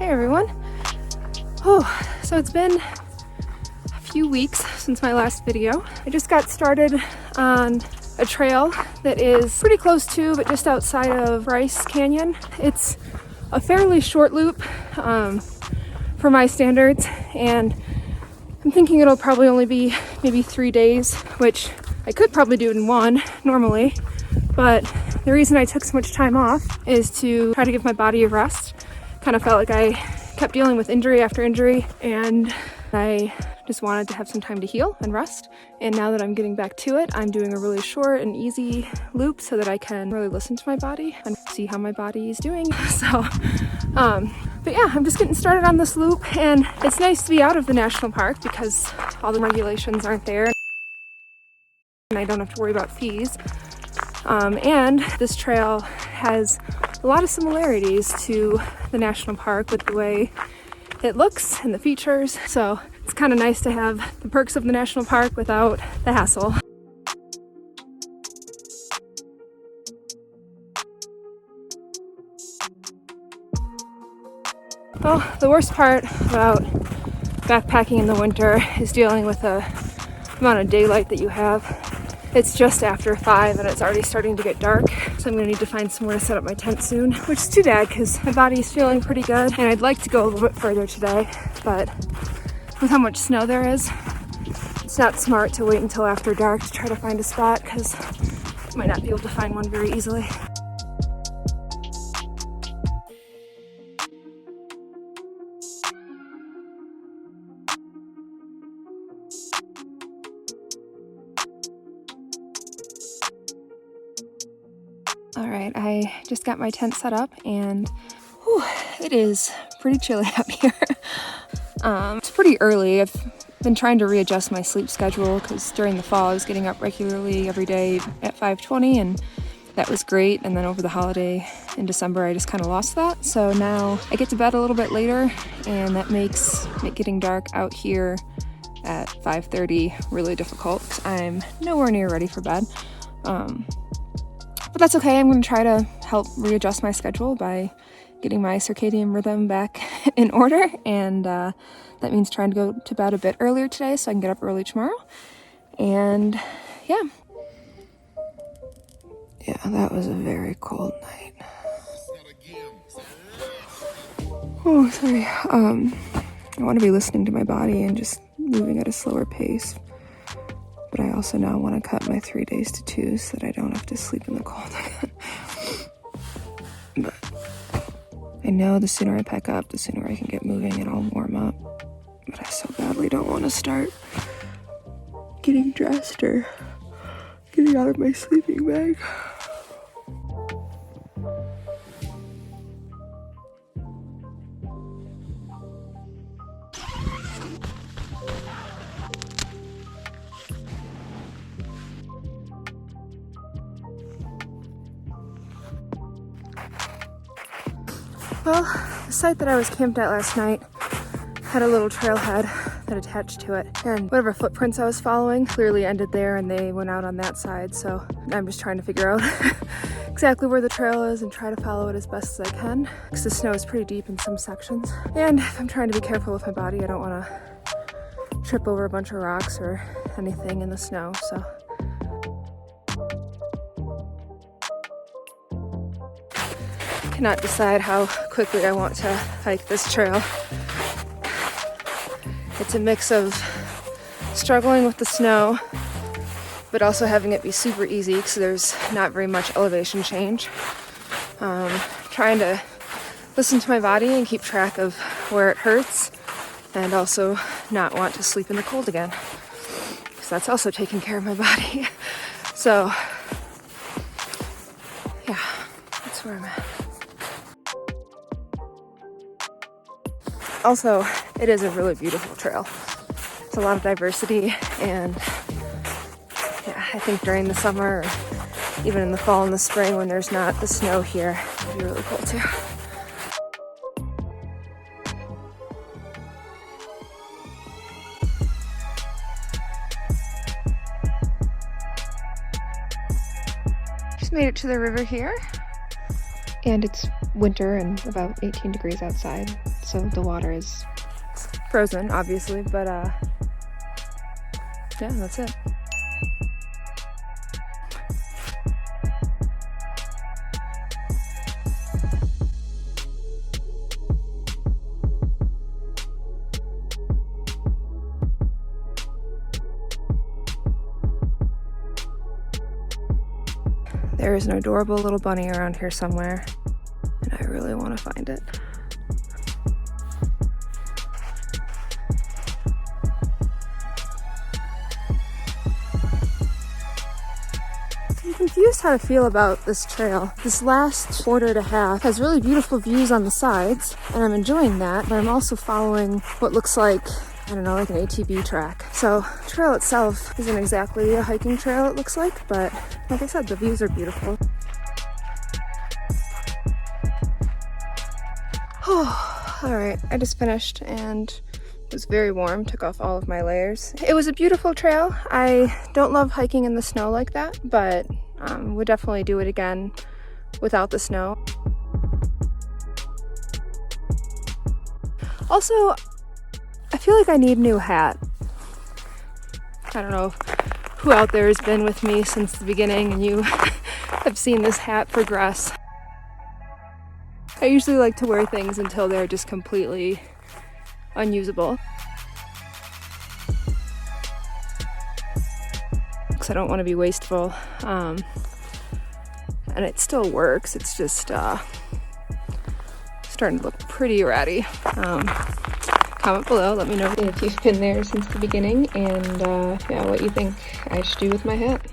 Hey everyone. So it's been a few weeks since my last video. I just got started on a trail that is pretty close to, but just outside of Bryce Canyon. It's a fairly short loop for my standards, and I'm thinking it'll probably only be maybe 3 days, which I could probably do it in one normally, but the reason I took so much time off is to try to give my body a rest. Kind of felt like I kept dealing with injury after injury, and I just wanted to have some time to heal and rest. And now that I'm getting back to it, I'm doing a really short and easy loop so that I can really listen to my body and see how my body is doing. But yeah, I'm just getting started on this loop, and it's nice to be out of the national park because all the regulations aren't there and I don't have to worry about fees. And this trail has a lot of similarities to the national park with the way it looks and the features. So it's kind of nice to have the perks of the national park without the hassle. Well, the worst part about backpacking in the winter is dealing with the amount of daylight that you have. It's just after 5 and it's already starting to get dark, so I'm gonna need to find somewhere to set up my tent soon, which is too bad because my body's feeling pretty good and I'd like to go a little bit further today, but with how much snow there is, it's not smart to wait until after dark to try to find a spot because I might not be able to find one very easily. All right, I just got my tent set up and it is pretty chilly out here. It's pretty early. I've been trying to readjust my sleep schedule because during the fall I was getting up regularly every day at 5:20 and that was great. And then over the holiday in December, I just kind of lost that. So now I get to bed a little bit later, and that makes it getting dark out here at 5:30 really difficult because I'm nowhere near ready for bed. But that's okay. I'm going to try to help readjust my schedule by getting my circadian rhythm back in order, and that means trying to go to bed a bit earlier today so I can get up early tomorrow. And yeah, that was a very cold night. Oh, sorry. I want to be listening to my body and just moving at a slower pace. But I also now want to cut my 3 days to 2 so that I don't have to sleep in the cold again. But I know the sooner I pack up, the sooner I can get moving and I'll warm up. But I so badly don't want to start getting dressed or getting out of my sleeping bag. Well, the site that I was camped at last night had a little trailhead that attached to it, and whatever footprints I was following clearly ended there and they went out on that side, so I'm just trying to figure out exactly where the trail is and try to follow it as best as I can, because the snow is pretty deep in some sections. And if I'm trying to be careful with my body, I don't want to trip over a bunch of rocks or anything in the snow, so. Cannot decide how quickly I want to hike this trail. It's a mix of struggling with the snow, but also having it be super easy because there's not very much elevation change. Trying to listen to my body and keep track of where it hurts, and also not want to sleep in the cold again because that's also taking care of my body. So yeah, that's where I'm at. Also, it is a really beautiful trail. It's a lot of diversity, and yeah, I think during the summer or even in the fall and the spring when there's not the snow here, it'd be really cool too. Just made it to the river here, and it's winter and about 18 degrees outside. so the water is frozen, obviously, but yeah, that's it. There is an adorable little bunny around here somewhere, and I really want to find it. I'm confused how to feel about this trail. This last quarter to half has really beautiful views on the sides, and I'm enjoying that, but I'm also following what looks like, I don't know, like an ATV track. So the trail itself isn't exactly a hiking trail, it looks like, but like I said, the views are beautiful. All right, I just finished and it was very warm, took off all of my layers. It was a beautiful trail. I don't love hiking in the snow like that, but would definitely do it again without the snow. Also, I feel like I need a new hat. I don't know who out there has been with me since the beginning and you have seen this hat progress. I usually like to wear things until they're just completely unusable. Because I don't want to be wasteful. And it still works, it's just starting to look pretty ratty. Comment below, let me know if you've been there since the beginning and yeah, what you think I should do with my hat.